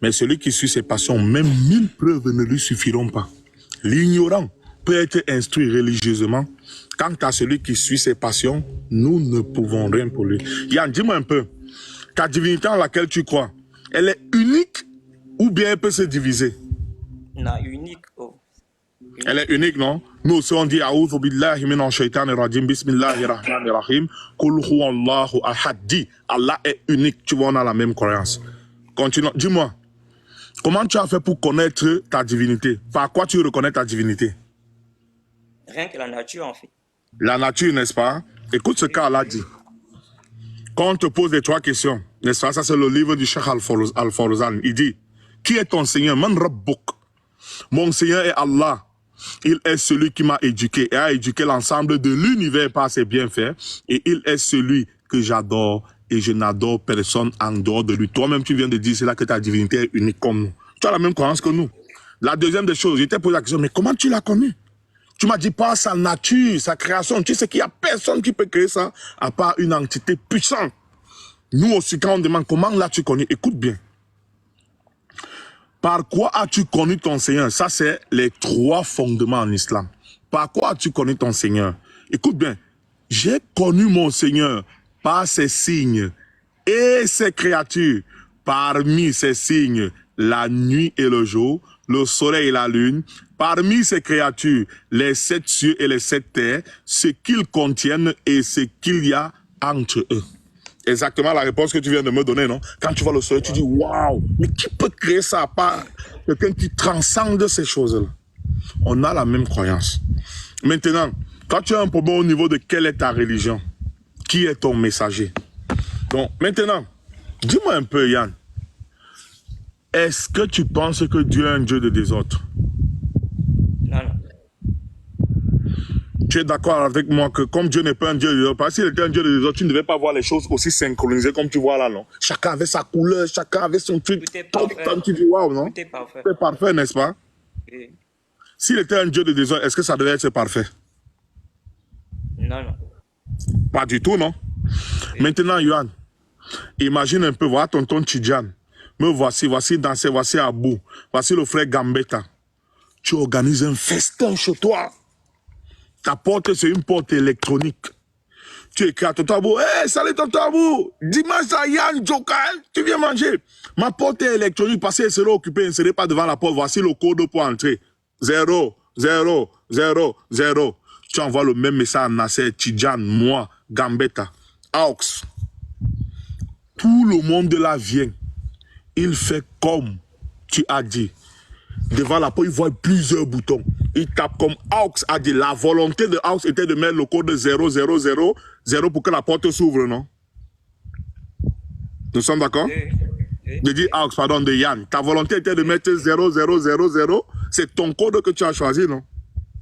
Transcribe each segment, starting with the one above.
Mais celui qui suit ses passions, même 1000 preuves ne lui suffiront pas. L'ignorant peut être instruit religieusement. Quant à celui qui suit ses passions, nous ne pouvons rien pour lui. Yann, dis-moi un peu, ta divinité en laquelle tu crois, elle est unique ou bien elle peut se diviser? Non, unique. Oh. Elle est unique, non? Nous aussi on dit A'udhu billahi minash shaitanir rajim, bismillahir rahmanir rahim, Qul huwallahu ahad. Dis, Allah est unique, tu vois, on a la même croyance. Continue, dis-moi, comment tu as fait pour connaître ta divinité? Par quoi tu reconnais ta divinité? Rien que la nature, en fait. La nature, n'est-ce pas? Écoute ce qu'Allah dit. Quand on te pose les 3 questions, n'est-ce pas? Ça, c'est le livre du Cheikh Al-Fawzan. Il dit, qui est ton Seigneur? Man Rabbuk. Mon Seigneur est Allah. Il est celui qui m'a éduqué et a éduqué l'ensemble de l'univers par ses bienfaits. Et il est celui que j'adore et je n'adore personne en dehors de lui. Toi-même, tu viens de dire, c'est là que ta divinité est unique comme nous. Tu as la même croyance que nous. La deuxième des choses, je t'ai posé la question, mais comment tu l'as connu? Tu m'as dit pas sa nature, sa création. Tu sais qu'il n'y a personne qui peut créer ça à part une entité puissante. Nous aussi, quand on demande comment l'as-tu connu, écoute bien. Par quoi as-tu connu ton Seigneur? Ça, c'est les 3 fondements en islam. Par quoi as-tu connu ton Seigneur? Écoute bien. J'ai connu mon Seigneur par ses signes et ses créatures. Parmi ces signes, la nuit et le jour, le soleil et la lune. Parmi ces créatures, les 7 cieux et les 7 terres, ce qu'ils contiennent et ce qu'il y a entre eux. Exactement la réponse que tu viens de me donner, non? Quand tu vois le soleil, tu dis, waouh, mais qui peut créer ça à part quelqu'un qui transcende ces choses-là? On a la même croyance. Maintenant, quand tu as un problème au niveau de quelle est ta religion, qui est ton messager? Donc, maintenant, dis-moi un peu, Yann, est-ce que tu penses que Dieu est un Dieu de désordre? Non, non. Tu es d'accord avec moi que comme Dieu n'est pas un Dieu de désordre, parce que s'il était un Dieu de désordre, tu ne devais pas voir les choses aussi synchronisées comme tu vois là, non? Chacun avait sa couleur, chacun avait son truc. Tout est parfait. Comme tu dis, waouh, non? Tout est parfait. C'est parfait, n'est-ce pas? Oui. S'il était un Dieu de désordre, est-ce que ça devait être parfait? Non, non. Pas du tout, non? Oui. Maintenant, Yohan, imagine un peu, voilà tonton Tidjan. Me voici danser, voici Abou, voici le frère Gambetta. Tu organises un festin chez toi. Ta porte, c'est une porte électronique. Tu écris à tonton Abou, hey, salut tonton Abou, dimanche à Yann Joka, tu viens manger. Ma porte est électronique parce qu'elle sera occupée, elle ne serait pas devant la porte. Voici le code pour entrer. 0, 0, 0, 0. Tu envoies le même message à Nasser, Tidjan, moi, Gambetta, Aux. Tout le monde là vient. Il fait comme tu as dit. Devant la porte, il voit plusieurs boutons. Il tape comme Aux a dit. La volonté de Aux était de mettre le code 0, 0, 0, 0 pour que la porte s'ouvre, non? Nous sommes d'accord? Oui. De dire Aux, pardon, de Yann. Ta volonté était de mettre 0, 0, 0, 0. C'est ton code que tu as choisi, non?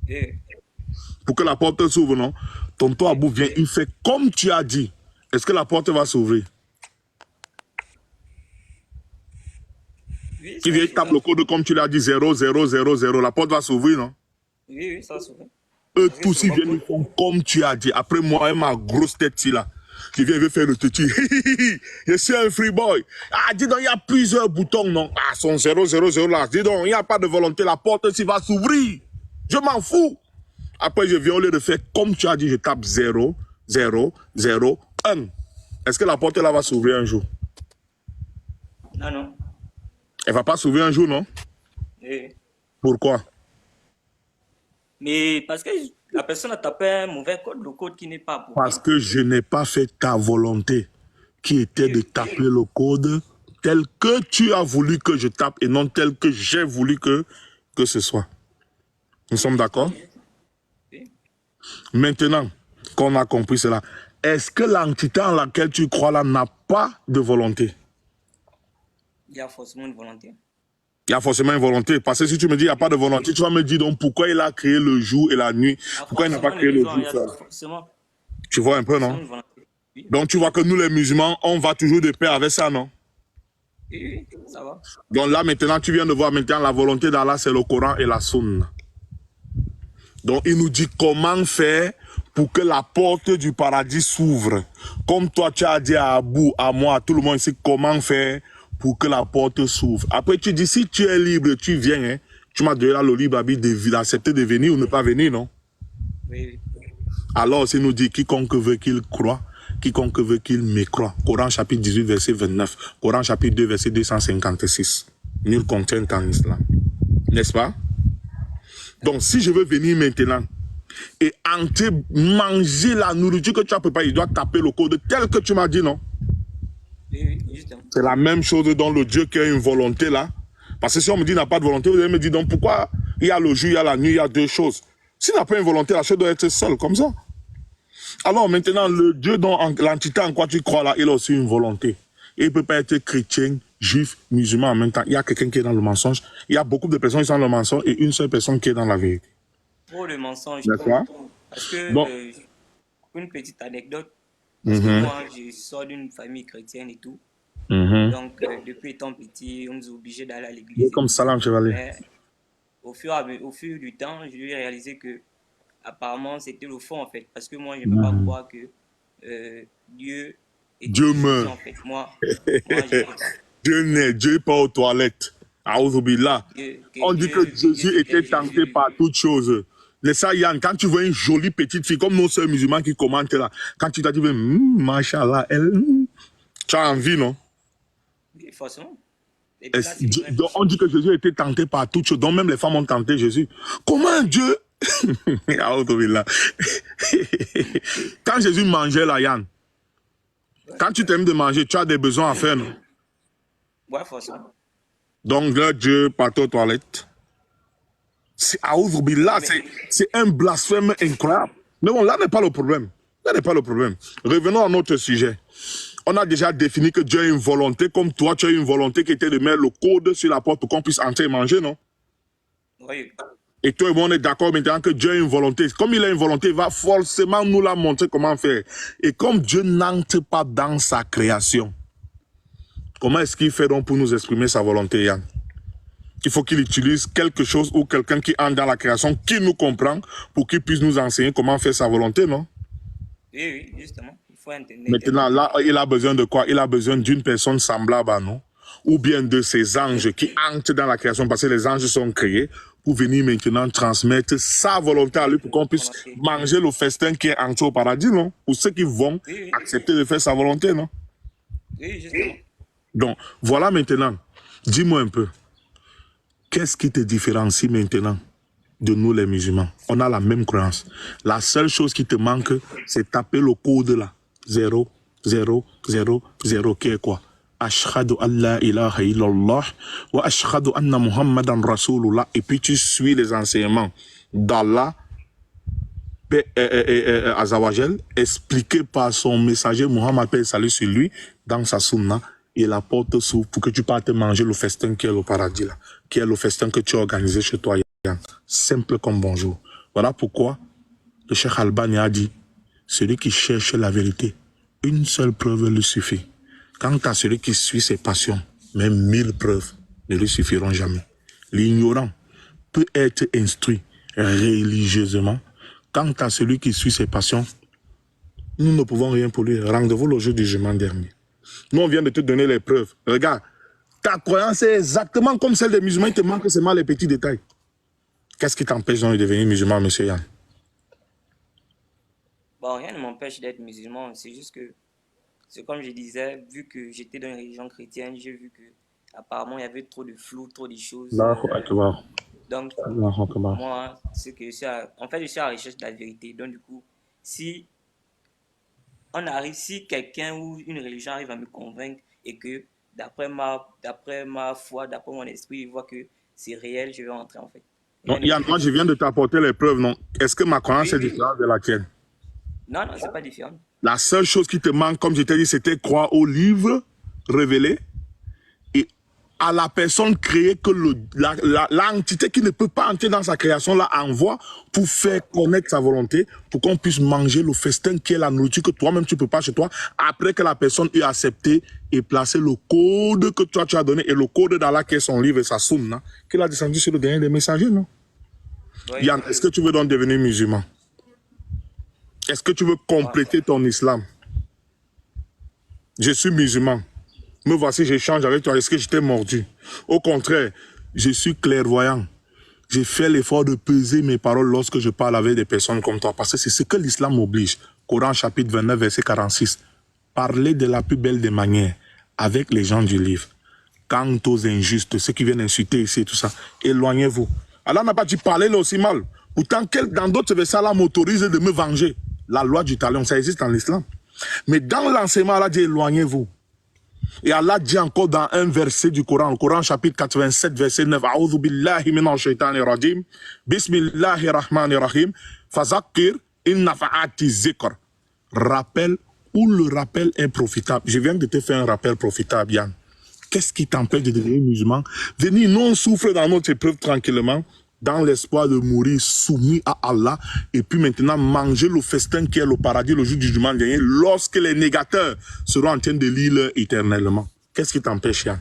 Oui. Pour que la porte s'ouvre, non? Tonton Abou vient, il fait comme tu as dit. Est-ce que la porte va s'ouvrir? Oui, Qui vient, il tape le code comme tu l'as dit, 0, 0, 0, 0. La porte va s'ouvrir, non? Oui, oui, ça s'ouvre. Eux tous, ils viennent, ils font comme tu as dit. Après moi, et ma grosse tête là, qui vient, il veut faire le têtu. Je suis un free boy. Ah, dis donc, il y a plusieurs boutons, non? Ah, son 0, 0, 0 là. Dis donc, il n'y a pas de volonté. La porte, s'il va s'ouvrir. Je m'en fous. Après, je viens, au lieu de faire comme tu as dit, je tape 0, 0, 0, 1. Est-ce que la porte là va s'ouvrir un jour? Non, non. Elle va pas s'ouvrir un jour, non? Oui. Pourquoi? Mais parce que la personne a tapé un mauvais code, le code qui n'est pas pour. Parce que je n'ai pas fait ta volonté, qui était de taper le code tel que tu as voulu que je tape et non tel que j'ai voulu que ce soit. Nous sommes d'accord? Oui. Maintenant qu'on a compris cela, est-ce que l'entité en laquelle tu crois là n'a pas de volonté? Il y a forcément une volonté. Il y a forcément une volonté. Parce que si tu me dis qu'il n'y a pas de volonté, tu vas me dire donc pourquoi il a créé le jour et la nuit. Pourquoi il n'a pas créé le jour? Tu vois un peu, non? Oui. Donc tu vois que nous les musulmans, on va toujours de pair avec ça, non? Oui, ça va. Donc là maintenant, tu viens de voir maintenant la volonté d'Allah, c'est le Coran et la Sunna. Donc il nous dit comment faire pour que la porte du paradis s'ouvre. Comme toi tu as dit à Abou, à moi, à tout le monde ici, comment faire pour que la porte s'ouvre. Après, tu dis, si tu es libre, tu viens, hein, tu m'as donné là le libre arbitre d'accepter de venir ou ne pas venir, non? Oui. Alors, c'est nous dit, quiconque veut qu'il croit, quiconque veut qu'il mécroit. Coran chapitre 18, verset 29. Coran chapitre 2, verset 256. Nul contrainte en islam. N'est-ce pas? Donc, si je veux venir maintenant et entrer, manger la nourriture que tu as préparée, il doit taper le code tel que tu m'as dit, non? Oui, justement. C'est la même chose dans le Dieu qui a une volonté là. Parce que si on me dit qu'il n'a pas de volonté, vous allez me dire donc pourquoi il y a le jour, il y a la nuit, il y a deux choses. S'il n'a pas une volonté, la chose doit être seule, comme ça. Alors maintenant, le Dieu dont l'entité en quoi tu crois là, il a aussi une volonté. Et il ne peut pas être chrétien, juif, musulman en même temps. Il y a quelqu'un qui est dans le mensonge. Il y a beaucoup de personnes qui sont dans le mensonge et une seule personne qui est dans la vérité. Pour le mensonge. D'accord? Parce que, Bon. une petite anecdote. Parce que moi, je sors d'une famille chrétienne et tout. Donc, depuis étant petit, on nous est obligé d'aller à l'église. Comme salam, chevalier. Mais au fur du temps, j'ai réalisé que apparemment, c'était le fond, en fait. Parce que moi, je ne peux pas croire que Dieu Dieu meurt. En fait. Moi je Dieu naît, Dieu n'est pas aux toilettes. Aouzubillah. On dit que Jésus était tenté par toutes choses. Mais ça, Yann, quand tu vois une jolie petite fille, comme nos sœurs musulmans qui commentent là, quand tu t'as dit, machallah, elle, tu as envie, non? Oui, forcément. Donc, on dit que Jésus était tenté par toutes choses, donc même les femmes ont tenté Jésus. Comment Dieu? Quand Jésus mangeait là, Yann, quand tu t'aimes de manger, tu as des besoins à faire, non? Ouais, forcément. Donc là, Dieu partait aux toilettes. C'est un blasphème incroyable. Mais bon, là n'est pas le problème. Là n'est pas le problème. Revenons à notre sujet. On a déjà défini que Dieu a une volonté, comme toi, tu as une volonté qui était de mettre le code sur la porte pour qu'on puisse entrer et manger, non? Oui. Et toi et moi, on est d'accord maintenant que Dieu a une volonté. Comme il a une volonté, il va forcément nous la montrer comment faire. Et comme Dieu n'entre pas dans sa création, comment est-ce qu'il fait donc pour nous exprimer sa volonté, Yann? Il faut qu'il utilise quelque chose ou quelqu'un qui entre dans la création, qui nous comprend, pour qu'il puisse nous enseigner comment faire sa volonté, non? Oui, justement. Il faut entendre. Maintenant, là, il a besoin de quoi? Il a besoin d'une personne semblable à nous, ou bien de ces anges qui entrent dans la création, parce que les anges sont créés pour venir maintenant transmettre sa volonté à lui pour qu'on puisse manger le festin qui est entré au paradis, non? Pour ceux qui vont accepter de faire sa volonté, non? Oui, justement. Donc, voilà maintenant. Dis-moi un peu. Qu'est-ce qui te différencie maintenant de nous les musulmans? On a la même croyance. La seule chose qui te manque, c'est taper le code là. 0, 0, 0, 0, qui est quoi? Ashhadu an la ilaha illallah wa ashhadu anna muhammadan rasulullah. Et puis tu suis les enseignements d'Allah, Azawajel, expliqué par son messager Muhammad, paix et salut sur lui, dans sa sunna. Et la porte s'ouvre pour que tu partes manger le festin qui est le paradis là, qui est le festin que tu as organisé chez toi, Yann. Simple comme bonjour. Voilà pourquoi le Cheikh Albani a dit, celui qui cherche la vérité, une seule preuve lui suffit. Quant à celui qui suit ses passions, même 1000 preuves ne lui suffiront jamais. L'ignorant peut être instruit religieusement. Quant à celui qui suit ses passions, nous ne pouvons rien pour lui. Rendez-vous le jour du jugement dernier. Nous, on vient de te donner les preuves. Regarde, ta croyance est exactement comme celle des musulmans. Il te manque seulement les petits détails. Qu'est-ce qui t'empêche de devenir musulman, monsieur Yann? Bon, rien ne m'empêche d'être musulman. C'est juste que, c'est comme je disais, vu que j'étais dans une religion chrétienne, j'ai vu que apparemment il y avait trop de flou, trop de choses. Donc, moi, c'est que je suis à la recherche de la vérité. Donc, du coup, si quelqu'un ou une religion arrive à me convaincre et que d'après ma foi, d'après mon esprit, il voit que c'est réel, je vais rentrer en fait. Donc, Yann, moi je viens de t'apporter les preuves, non? Est-ce que ma croyance est différente de la tienne? Non, c'est pas différent. La seule chose qui te manque, comme je t'ai dit, c'était croire au livre révélé et à la personne créée que l'entité qui ne peut pas entrer dans sa création là envoie pour faire connaître sa volonté, pour qu'on puisse manger le festin qui est la nourriture que toi-même tu ne peux pas chez toi, après que la personne ait accepté et placé le code que toi tu as donné et le code d'Allah qui est son livre et sa sunna, qu'il a descendu sur le dernier des messagers, non? Oui. Yann, est-ce que tu veux donc devenir musulman? Est-ce que tu veux compléter ton islam? Je suis musulman. Me voici, j'échange avec toi. Est-ce que je t'ai mordu? Au contraire, je suis clairvoyant. J'ai fait l'effort de peser mes paroles lorsque je parle avec des personnes comme toi. Parce que c'est ce que l'islam oblige. Coran chapitre 29, verset 46. Parlez de la plus belle des manières avec les gens du livre. Quant aux injustes, ceux qui viennent insulter ici et tout ça, éloignez-vous. Allah n'a pas dit parler là aussi mal. Pourtant, dans d'autres versets, Allah m'autorise de me venger. La loi du talion, ça existe en l'islam. Mais dans l'enseignement, Allah dit éloignez-vous. Et Allah dit encore dans un verset du Coran, le Coran chapitre 87, verset 9, A'udhu billahi minash shaitanir rajim, Bismillahir rahmanir rahim, Fazakir inna fa'ati zikr. Rappel où le rappel est profitable. Je viens de te faire un rappel profitable, Yann. Qu'est-ce qui t'empêche de devenir musulman? Venir, nous on souffre dans notre épreuve tranquillement, dans l'espoir de mourir soumis à Allah, et puis maintenant manger le festin qui est le paradis le jour du jugement dernier, lorsque les négateurs seront en train de lire éternellement. Qu'est-ce qui t'empêche, Yann?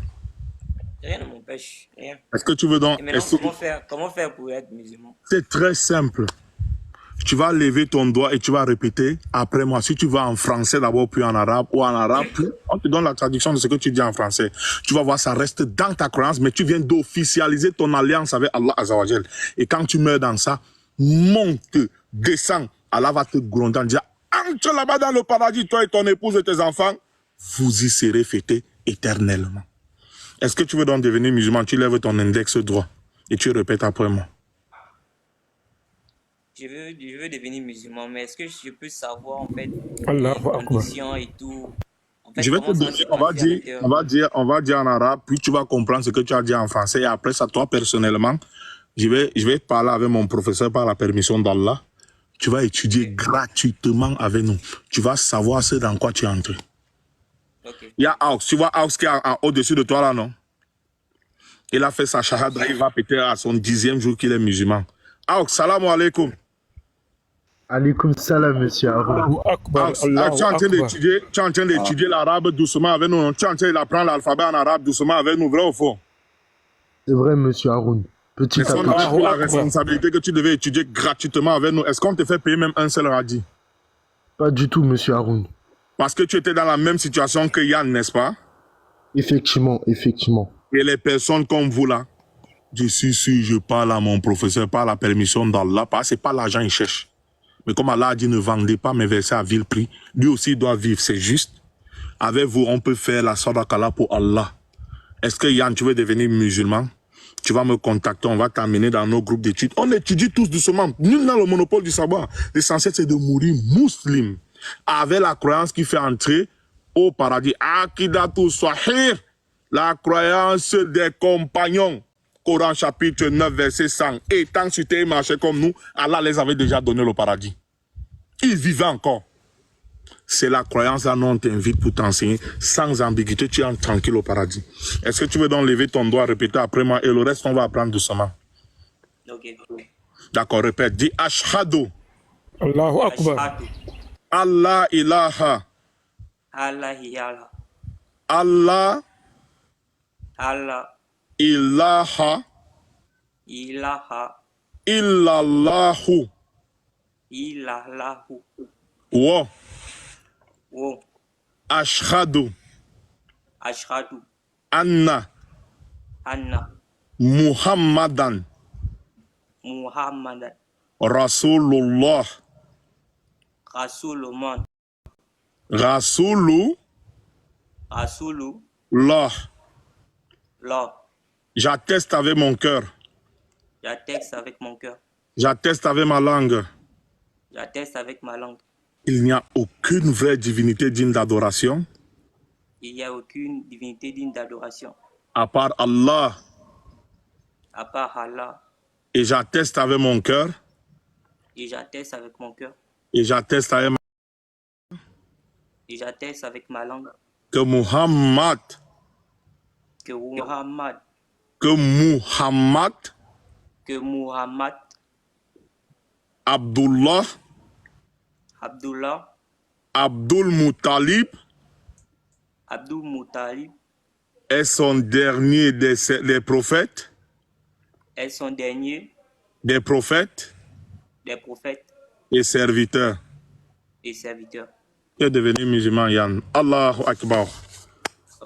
Rien ne m'empêche, rien. Est-ce que tu veux donc... Et maintenant, comment faire pour être musulman? C'est très simple. Tu vas lever ton doigt et tu vas répéter après moi. Si tu vas en français d'abord, puis en arabe, ou en arabe, puis on te donne la traduction de ce que tu dis en français. Tu vas voir, ça reste dans ta croyance, mais tu viens d'officialiser ton alliance avec Allah Azzawajal. Et quand tu meurs dans ça, monte, descends. Allah va te gronder en disant, entre là-bas dans le paradis, toi et ton épouse et tes enfants, vous y serez fêtés éternellement. Est-ce que tu veux donc devenir musulman? Tu lèves ton index droit et tu répètes après moi. Je veux devenir musulman, mais est-ce que je peux savoir en fait les conditions et tout? En fait, je vais te donner, on va dire en arabe, puis tu vas comprendre ce que tu as dit en français. Et après ça, toi personnellement, je vais parler avec mon professeur par la permission d'Allah. Tu vas étudier gratuitement avec nous. Tu vas savoir ce dans quoi tu es entré. Okay. Il y a Aux, tu vois Aux qui est au-dessus de toi là, non? Il a fait sa shahada, il va péter à son 10e jour qu'il est musulman. Aux, salam alaikum. Alaikum salam, monsieur Haroun. Tu es en train d'étudier l'arabe doucement avec nous. Tu es en train d'apprendre l'alphabet en arabe doucement avec nous, vrai ou faux? C'est vrai, monsieur Haroun. Petit Est-ce qu'on a pris la responsabilité que tu devais étudier gratuitement avec nous? Est-ce qu'on te fait payer même un seul radis? Pas du tout, monsieur Haroun. Parce que tu étais dans la même situation que Yann, n'est-ce pas? Effectivement, effectivement. Et les personnes comme vous là, je suis sûr, je parle à mon professeur par la permission d'Allah, parce que c'est pas l'argent qu'il cherche. Mais comme Allah a dit, ne vendez pas mes versets à vil prix. Lui aussi doit vivre, c'est juste. Avec vous, on peut faire la sadaqah pour Allah. Est-ce que Yann, tu veux devenir musulman? Tu vas me contacter, on va t'amener dans nos groupes d'études. On étudie tous doucement. Nul n'a le monopole du savoir. L'essentiel, c'est de mourir musulman. Avec la croyance qui fait entrer au paradis. Akidatu Sahih, la croyance des compagnons. Coran chapitre 9, verset 100. Et tant que tu marché comme nous, Allah les avait déjà donné le paradis. Ils vivaient encore. C'est la croyance là, non, on t'invite pour t'enseigner. Sans ambiguïté, tu es tranquille au paradis. Est-ce que tu veux donc lever ton doigt, répéter après moi, et le reste, on va apprendre doucement. Ok. D'accord, répète. Dis Ashhadu. Allahu Akbar. Allah ilaha. Allah ilaha. Allah. Allah. Ilaha. Ilaha. Illallahu. Illallahu. Wa. Wo. Ashhadu. Ashhadu. Anna. Anna. Muhammadan. Muhammadan. Rasulullah. Rasulullah. Rasulullah. Rasulullah. J'atteste avec mon cœur. J'atteste avec mon cœur. J'atteste avec ma langue. J'atteste avec ma langue. Il n'y a aucune vraie divinité digne d'adoration. Il n'y a aucune divinité digne d'adoration. À part Allah. À part Allah. Et j'atteste avec mon cœur. Et j'atteste avec mon cœur. Et j'atteste avec Et j'atteste avec ma langue. Que Muhammad. Que Muhammad. Que Muhammad. Que Muhammad. Abdullah. Abdullah. Abdul Muttalib. Abdul Muttalib. Est son dernier des prophètes. Est son dernier. Des prophètes. Des prophètes. Et serviteurs. Et serviteurs. Tu es devenu musulman, Yann. Allahu Akbar.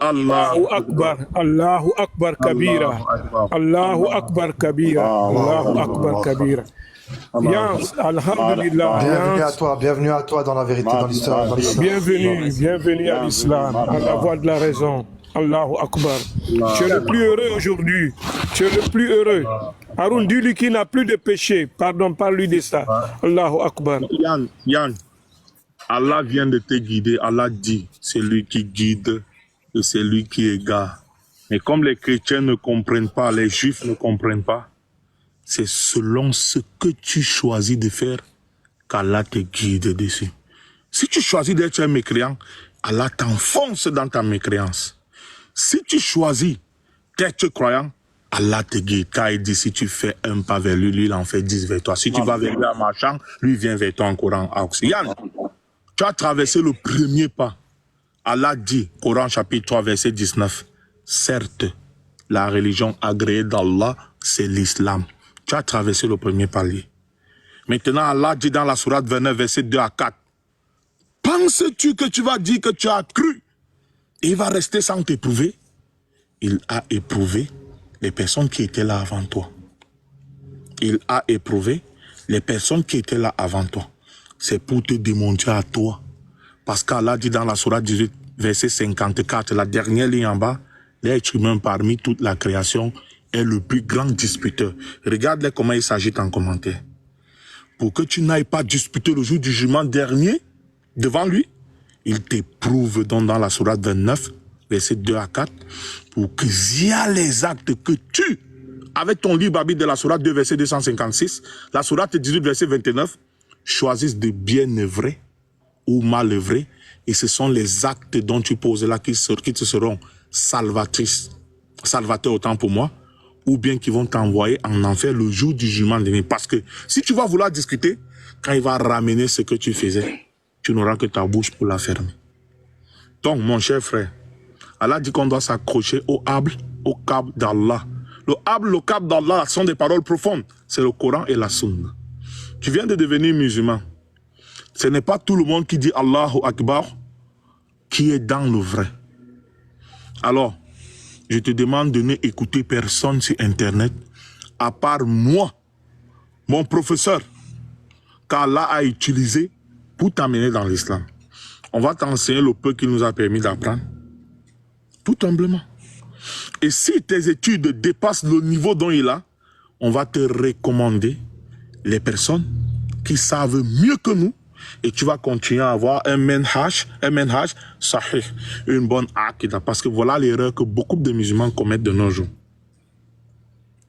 Allahu Akbar, Allahu Akbar Kabira, Allahu Akbar Kabira, Allahu Akbar Kabira. Bien, Alhamdulillah. Bienvenue à toi dans la vérité, dans l'histoire. Bienvenue à l'islam, à la voie de la raison. Allahu Akbar. Tu es le plus heureux aujourd'hui. Tu es le plus heureux. Haroun, dis-lui qu'il n'a plus de péché. Pardon, parle-lui de ça. Allahu Akbar. Yann, Allah vient de te guider. Allah dit, c'est lui qui guide et c'est lui qui égare. Mais comme les chrétiens ne comprennent pas, les juifs ne comprennent pas, c'est selon ce que tu choisis de faire qu'Allah te guide dessus. Si tu choisis d'être un mécréant, Allah t'enfonce dans ta mécréance. Si tu choisis d'être croyant, Allah te guide. Car il dit, si tu fais un pas vers lui, lui il en fait 10 vers toi. Si tu vas vers lui en marchant, lui vient vers toi en courant. Yann, tu as traversé le premier pas. Allah dit, Coran chapitre 3, verset 19, certes, la religion agréée d'Allah, c'est l'islam. Tu as traversé le premier palier. Maintenant, Allah dit dans la sourate 29, verset 2 à 4, penses-tu que tu vas dire que tu as cru et il va rester sans t'éprouver? Il a éprouvé les personnes qui étaient là avant toi. Il a éprouvé les personnes qui étaient là avant toi. C'est pour te démontrer à toi. Parce qu'Allah dit dans la sourate 18, verset 54, la dernière ligne en bas, l'être humain parmi toute la création est le plus grand disputeur. Regarde comment il s'agite en commentaire. Pour que tu n'ailles pas disputer le jour du jugement dernier devant lui, il t'éprouve donc dans la sourate 29, verset 2 à 4, pour que via les actes que tu, avec ton libre arbitre de la sourate 2, verset 256, la sourate 18, verset 29, choisissent de bien œuvrer ou mal œuvrer, et ce sont les actes dont tu poses là qui te seront salvateurs autant pour moi, ou bien qui vont t'envoyer en enfer le jour du jugement dernier. Parce que si tu vas vouloir discuter, quand il va ramener ce que tu faisais, tu n'auras que ta bouche pour la fermer. Donc, mon cher frère, Allah dit qu'on doit s'accrocher au câble d'Allah. Le câble d'Allah sont des paroles profondes. C'est le Coran et la Sunna. Tu viens de devenir musulman. Ce n'est pas tout le monde qui dit Allahu Akbar qui est dans le vrai. Alors, je te demande de ne écouter personne sur Internet, à part moi, mon professeur, qu'Allah a utilisé pour t'amener dans l'islam. On va t'enseigner le peu qu'il nous a permis d'apprendre, tout humblement. Et si tes études dépassent le niveau dont il a, on va te recommander les personnes qui savent mieux que nous, et tu vas continuer à avoir un manhaj sahih, une bonne akida. Parce que voilà l'erreur que beaucoup de musulmans commettent de nos jours.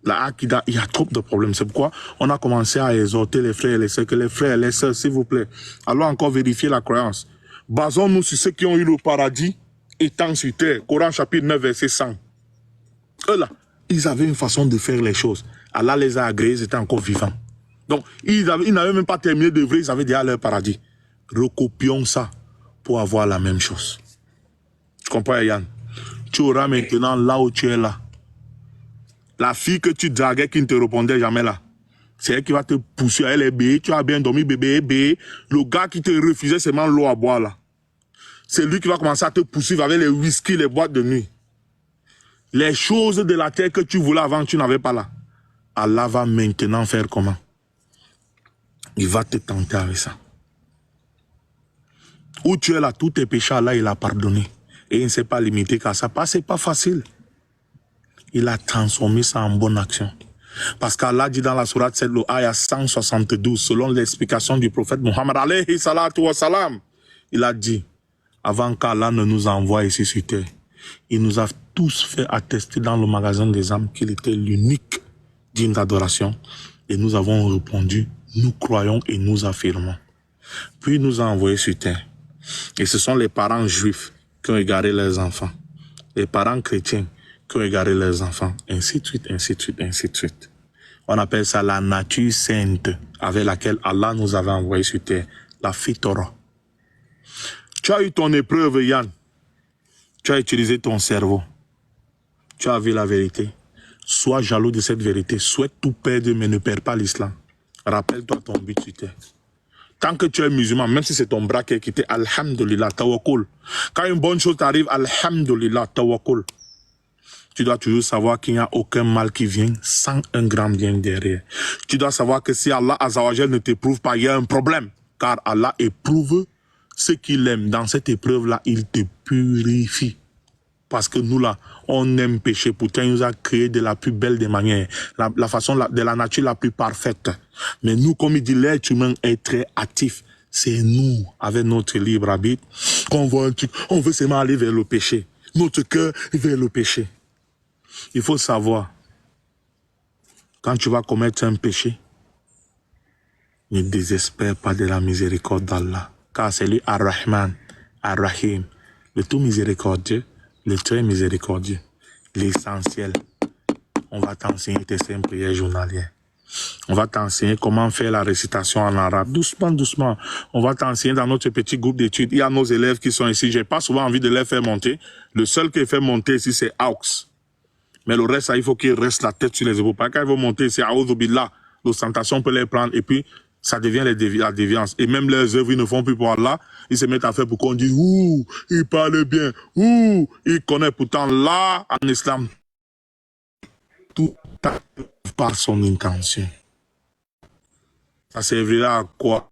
La akida, il y a trop de problèmes. C'est pourquoi on a commencé à exhorter les frères et les sœurs, que les frères et les sœurs, s'il vous plaît, allons encore vérifier la croyance. Basons-nous sur ceux qui ont eu le paradis étant sur terre. Coran chapitre 9, verset 100. Eux là, ils avaient une façon de faire les choses. Allah les a agréés, ils étaient encore vivants. Donc, ils n'avaient même pas terminé d'œuvrer, ils avaient déjà leur paradis. Recopions ça pour avoir la même chose. Tu comprends, Yann? Tu auras maintenant là où tu es là. La fille que tu draguais qui ne te répondait jamais là. C'est elle qui va te pousser à elle, bébé. Tu as bien dormi, bébé, bébé. Le gars qui te refusait seulement l'eau à boire là. C'est lui qui va commencer à te poursuivre avec les whisky, les boîtes de nuit. Les choses de la terre que tu voulais avant, tu n'avais pas là. Allah va maintenant faire comment? Il va te tenter avec ça. Où tu es là, tous tes péchés, Allah, il a pardonné. Et il ne s'est pas limité qu'à ça. Parce que ce n'est pas facile. Il a transformé ça en bonne action. Parce qu'Allah dit dans la sourate 7, le ayah 172, selon l'explication du prophète Muhammad alayhi salatu wa salam, il a dit, avant qu'Allah ne nous envoie ici sur terre, il nous a tous fait attester dans le magasin des âmes qu'il était l'unique digne d'adoration. Et nous avons répondu, nous croyons et nous affirmons. Puis il nous a envoyés sur terre. Et ce sont les parents juifs qui ont égaré leurs enfants. Les parents chrétiens qui ont égaré leurs enfants. Ainsi de suite, ainsi de suite, ainsi de suite. On appelle ça la nature sainte avec laquelle Allah nous avait envoyés sur terre. La Fitora. Tu as eu ton épreuve, Yann. Tu as utilisé ton cerveau. Tu as vu la vérité. Sois jaloux de cette vérité. Souhaite tout perdre, mais ne perds pas l'islam. Rappelle-toi ton but sur terre. Tant que tu es musulman, même si c'est ton bras qui est quitté, alhamdulillah, tawakkul. Quand une bonne chose t'arrive, alhamdulillah, tawakkul. Tu dois toujours savoir qu'il n'y a aucun mal qui vient sans un grand bien derrière. Tu dois savoir que si Allah Azzawajal ne t'éprouve pas, il y a un problème. Car Allah éprouve ce qu'il aime. Dans cette épreuve-là, il te purifie. Parce que nous, là, on aime pécher. Pourtant, il nous a créé de la plus belle des manières. La façon de la nature la plus parfaite. Mais nous, comme il dit, l'être humain est très actif. C'est nous, avec notre libre arbitre, qu'on voit un truc. On veut seulement aller vers le péché. Notre cœur vers le péché. Il faut savoir, quand tu vas commettre un péché, ne désespère pas de la miséricorde d'Allah. Car c'est lui Ar-Rahman, Ar-Rahim, le tout miséricordieux, le très miséricordieux. L'essentiel, on va t'enseigner tes 5 prières journalières. On va t'enseigner comment faire la récitation en arabe. Doucement, doucement. On va t'enseigner dans notre petit groupe d'études. Il y a nos élèves qui sont ici. Je n'ai pas souvent envie de les faire monter. Le seul qui fait monter ici, c'est Aux. Mais le reste, il faut qu'ils restent la tête sur les épaules. Quand ils vont monter, c'est Aouzoubillah. L'ostentation peut les prendre et puis ça devient la déviance. Et même leurs œuvres, ils ne font plus pour Allah. Ils se mettent à faire pour qu'on dise, ouh, il parle bien, ouh, il connaît pourtant là, en islam. Tout par son intention. Ça servira à quoi?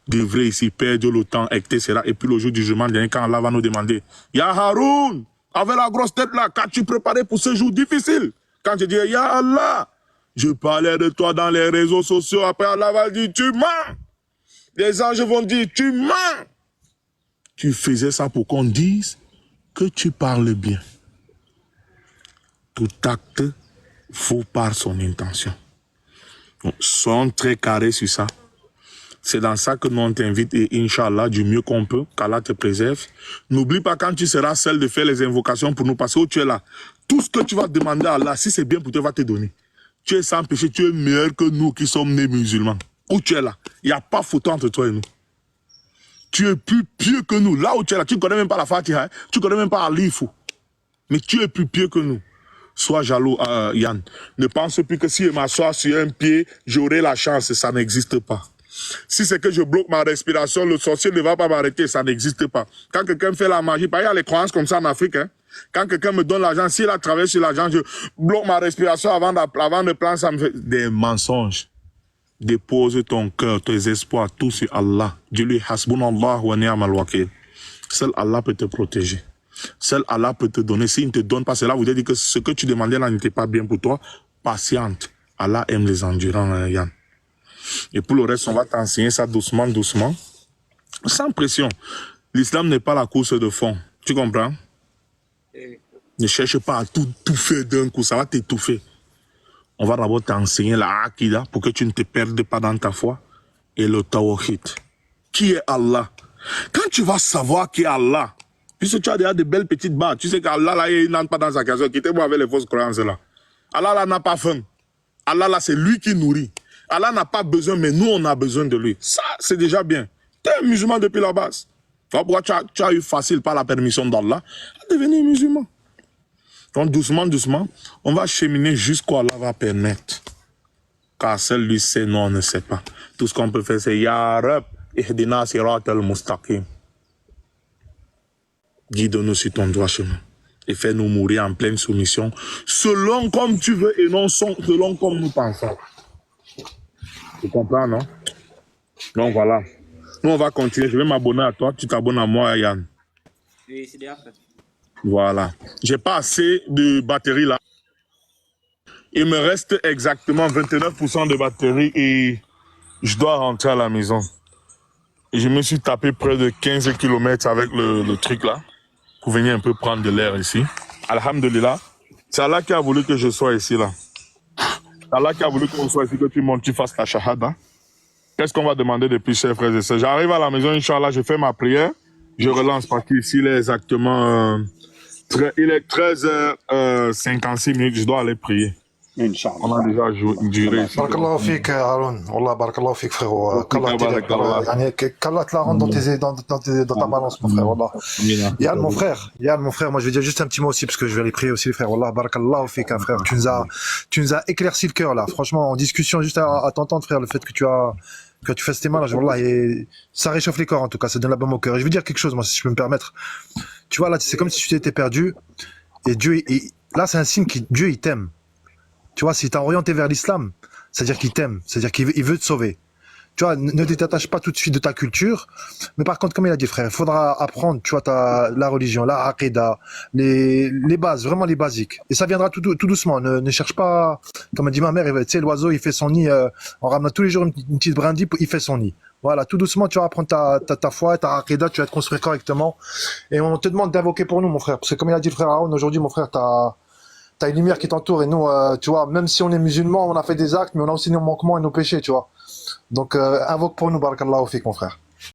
Devrait ici perdre le temps, etc. Et puis le jour du jugement dernier, quand Allah va nous demander, Ya Haroun, avec la grosse tête là, qu'as-tu préparé pour ce jour difficile? Quand je dis, Ya Allah, je parlais de toi dans les réseaux sociaux, après Allah va dire, tu mens. Les anges vont dire, tu mens. Tu faisais ça pour qu'on dise que tu parles bien. Tout acte vaut par son intention. Donc, soyons très carrés sur ça. C'est dans ça que nous on t'invite et Inch'Allah, du mieux qu'on peut, qu'Allah te préserve. N'oublie pas quand tu seras seul de faire les invocations pour nous, parce que tu es là. Tout ce que tu vas demander à Allah, si c'est bien pour toi, il va te donner. Tu es sans péché, tu es meilleur que nous qui sommes nés musulmans. Où tu es là, il n'y a pas photo entre toi et nous. Tu es plus pieux que nous. Là où tu es là, tu ne connais même pas la Fatiha, hein? Tu ne connais même pas Alifou. Mais tu es plus pieux que nous. Sois jaloux, Yann. Ne pense plus que si je m'assois sur un pied, j'aurai la chance. Ça n'existe pas. Si c'est que je bloque ma respiration, le sorcier ne va pas m'arrêter. Ça n'existe pas. Quand quelqu'un fait la magie, il y a les croyances comme ça en Afrique. Hein? Quand quelqu'un me donne l'argent, s'il a travaillé sur l'argent, je bloque ma respiration avant de prendre, ça me fait des mensonges. Dépose ton cœur, tes espoirs, tout sur Allah. Dis-lui, Hasbunallah wa ni'mal wakil. Seul Allah peut te protéger. Seul Allah peut te donner. S'il ne te donne pas cela, vous dire que ce que tu demandais là n'était pas bien pour toi. Patiente. Allah aime les endurants, Yann. Et pour le reste, on va t'enseigner ça doucement, doucement. Sans pression. L'islam n'est pas la course de fond. Tu comprends? Ne cherche pas à tout faire d'un coup. Ça va t'étouffer. On va d'abord t'enseigner la Akida pour que tu ne te perdes pas dans ta foi. Et le Tawhid. Qui est Allah? Quand tu vas savoir qui est Allah, puisque tu as déjà de belles petites barres, tu sais qu'Allah là, il n'entre pas dans sa création. Quittez-moi avec les fausses croyances là. Allah là n'a pas faim. Allah là, c'est lui qui nourrit. Allah n'a pas besoin, mais nous on a besoin de lui. Ça, c'est déjà bien. Tu es un musulman depuis la base. Pourquoi tu as eu facile par la permission d'Allah à devenir musulman? Donc doucement, doucement, on va cheminer jusqu'où Allah va permettre. Car seul lui sait, nous on ne sait pas. Tout ce qu'on peut faire, c'est Ya Rab, ihdina sirat al-mustaqim. Guide-nous sur ton droit chemin. Et fais-nous mourir en pleine soumission, selon comme tu veux et non selon comme nous pensons. Tu comprends, non? Donc voilà. Nous, on va continuer. Je vais m'abonner à toi. Tu t'abonnes à moi, Yann. Oui, c'est déjà fait. Voilà. J'ai pas assez de batterie là. Il me reste exactement 29% de batterie et je dois rentrer à la maison. Et je me suis tapé près de 15 km avec le truc là pour venir un peu prendre de l'air ici. Alhamdulillah. C'est Allah qui a voulu que je sois ici là. Allah qui a voulu qu'on soit ici, que tu montes, tu fasses la shahada. Qu'est-ce qu'on va demander depuis, chers frères et sœurs? J'arrive à la maison, Inch'Allah, je fais ma prière. Je relance parce qu'ici, il est exactement... il est 13h56 minutes, je dois aller prier. Inch'Allah. On a déjà duré ici. Barakallahu fik, Haroun. Wallah, barakallahu fik, frérot. Qu'Allah te la rende dans ta balance, mon frère. Wallah. Yann, mon frère, moi je vais dire juste un petit mot aussi, parce que je vais aller prier aussi, frère. Wallah, barakallahu fik, frère. Tu nous as éclairci le cœur, là. Franchement, en discussion, juste à t'entendre, frère, le fait que tu que tu fasses tes mains là, wallah, et ça réchauffe les corps en tout cas, ça donne la baume au cœur. Et je veux dire quelque chose, moi, si je peux me permettre. Tu vois, là, c'est comme si tu t'étais perdu, et Dieu, là, c'est un signe que Dieu, il t'aime. Tu vois, si t'es orienté vers l'islam, c'est-à-dire qu'il t'aime, c'est-à-dire qu'il veut te sauver. Tu vois, ne te détache pas tout de suite de ta culture. Mais par contre, comme il a dit, frère, il faudra apprendre, tu vois, la religion, la aqidah, les bases, vraiment les basiques. Et ça viendra tout doucement. Ne cherche pas, comme a dit ma mère, tu sais, l'oiseau, il fait son nid, en ramenant tous les jours une petite brindille, il fait son nid. Voilà, tout doucement, tu vas apprendre ta foi, ta aqidah, tu vas te construire correctement. Et on te demande d'invoquer pour nous, mon frère. Parce que comme il a dit le frère Aaron, aujourd'hui, mon frère, t'as une lumière qui t'entoure. Et nous, tu vois, même si on est musulmans, on a fait des actes, mais on a aussi nos manquements et nos péchés, tu vois. Donc, invoque pour nous, barakallahu fik, mon frère.